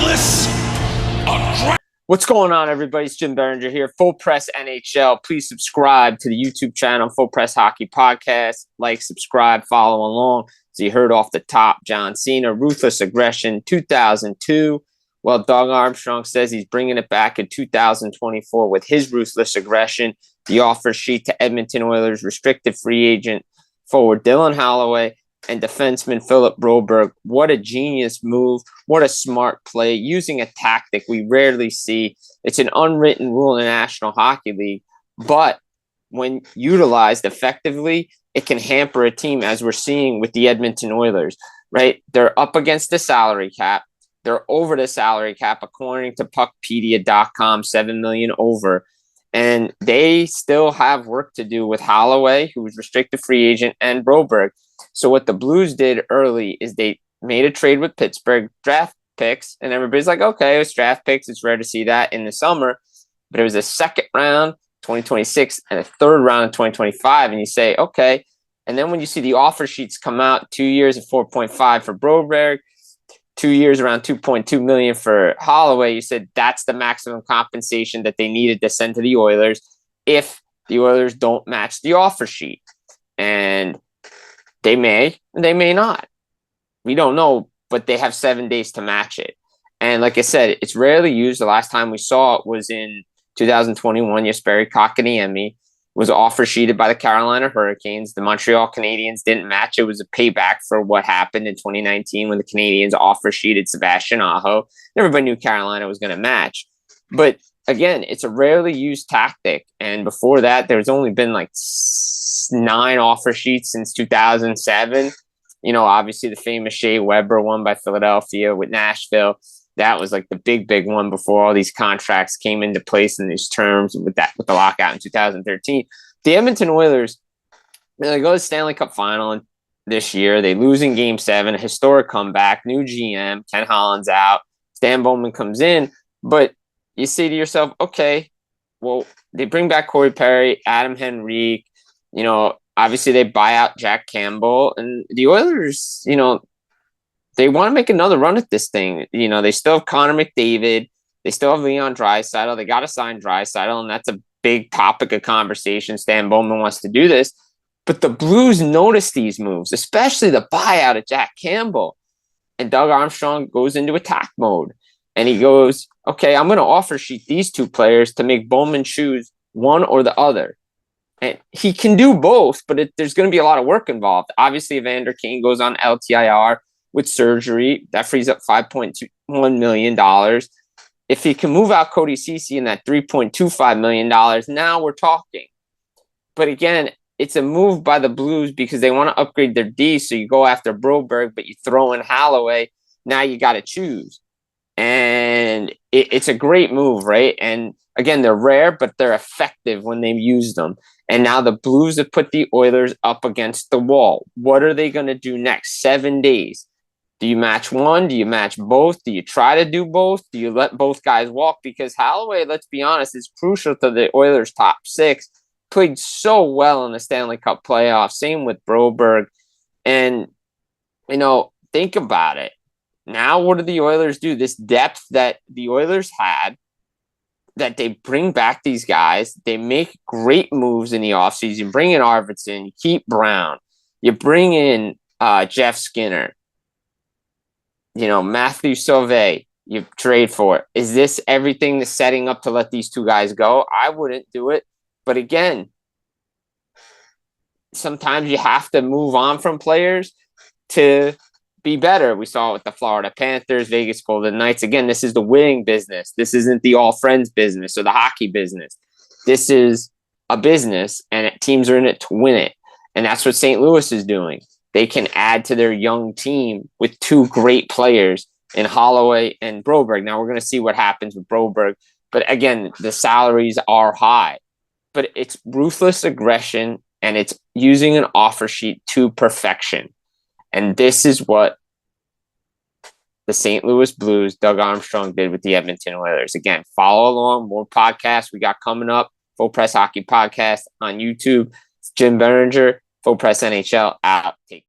Ruthless Aggression. What's going on, everybody? It's Jim Biringer here, Full Press NHL. Please subscribe to the YouTube channel, Full Press Hockey Podcast. Like, subscribe, follow along. So you heard off the top, John Cena, Ruthless Aggression, 2002. Well, Doug Armstrong says he's bringing it back in 2024 with his Ruthless Aggression. The offer sheet to Edmonton Oilers, restricted free agent forward Dylan Holloway, and defenseman Philip Broberg. What a genius move. What a smart play using a tactic we rarely see. It's an unwritten rule in the National Hockey League, but when utilized effectively, it can hamper a team, as we're seeing with the Edmonton Oilers, right? They're up against the salary cap. They're over the salary cap, according to puckpedia.com, $7 million over. And they still have work to do with Holloway, who was restricted free agent, and Broberg. So what the Blues did early is they made a trade with Pittsburgh, draft picks, and everybody's like, okay, it's draft picks. It's rare to see that in the summer. But it was a second round, 2026, and a third round in 2025. And you say, okay. And then when you see the offer sheets come out, 2 years at 4.5 for Broberg, 2 years around 2.2 million for Holloway, you said that's the maximum compensation that they needed to send to the Oilers if the Oilers don't match the offer sheet. And they may not. We don't know, but they have 7 days to match it. And like I said, it's rarely used. The last time we saw it was in 2021. Jesperi Kotkaniemi was offer sheeted by the Carolina Hurricanes. The Montreal Canadiens didn't match. It was a payback for what happened in 2019 when the Canadiens offer sheeted Sebastian Aho. Everybody knew Carolina was going to match. But again, it's a rarely used tactic. And before that, there's only been like 9 offer sheets since 2007. You know, obviously the famous Shea Weber one by Philadelphia with Nashville. That was like the big one before all these contracts came into place in these terms with the lockout in 2013. The Edmonton Oilers, they go to the Stanley Cup final this year. They lose in Game 7, a historic comeback, new GM, Ken Holland's out, Stan Bowman comes in. But you say to yourself, okay, well, they bring back Corey Perry, Adam Henrique, you know, obviously they buy out Jack Campbell, and the Oilers, you know, they want to make another run at this thing. You know, they still have Connor McDavid. They still have Leon Draisaitl. They got to sign Draisaitl, and that's a big topic of conversation. Stan Bowman wants to do this. But the Blues notice these moves, especially the buyout of Jack Campbell. And Doug Armstrong goes into attack mode. And he goes, okay, I'm going to offer sheet these 2 players to make Bowman choose one or the other. And he can do both, but there's going to be a lot of work involved. Obviously, Evander Kane goes on LTIR with surgery. That frees up $5.1 million. If he can move out Cody Ceci in that $3.25 million, now we're talking. But again, it's a move by the Blues because they want to upgrade their D, so you go after Broberg, but you throw in Holloway. Now you got to choose. And it's a great move, right? And again, they're rare, but they're effective when they use them. And now the Blues have put the Oilers up against the wall. What are they going to do next? 7 days. Do you match one? Do you match both? Do you try to do both? Do you let both guys walk? Because Holloway, let's be honest, is crucial to the Oilers' top 6. Played so well in the Stanley Cup playoffs. Same with Broberg. And, you know, think about it. Now what do the Oilers do? This depth that the Oilers had, that they bring back these guys. They make great moves in the offseason. You bring in Arvidsson. You keep Brown. You bring in Jeff Skinner. You know, Matthew Sauvé, you trade for it. Is this everything that's setting up to let these 2 guys go? I wouldn't do it. But again, sometimes you have to move on from players to be better. We saw it with the Florida Panthers, Vegas Golden Knights. Again, this is the winning business. This isn't the all friends business or the hockey business. This is a business, and teams are in it to win it. And that's what St. Louis is doing. They can add to their young team with 2 great players in Holloway and Broberg. Now we're going to see what happens with Broberg. But again, the salaries are high. But it's ruthless aggression, and it's using an offer sheet to perfection. And this is what the St. Louis Blues, Doug Armstrong, did with the Edmonton Oilers. Again, follow along. More podcasts we got coming up. Full Press Hockey Podcast on YouTube. It's Jim Biringer, Full Press NHL out. Take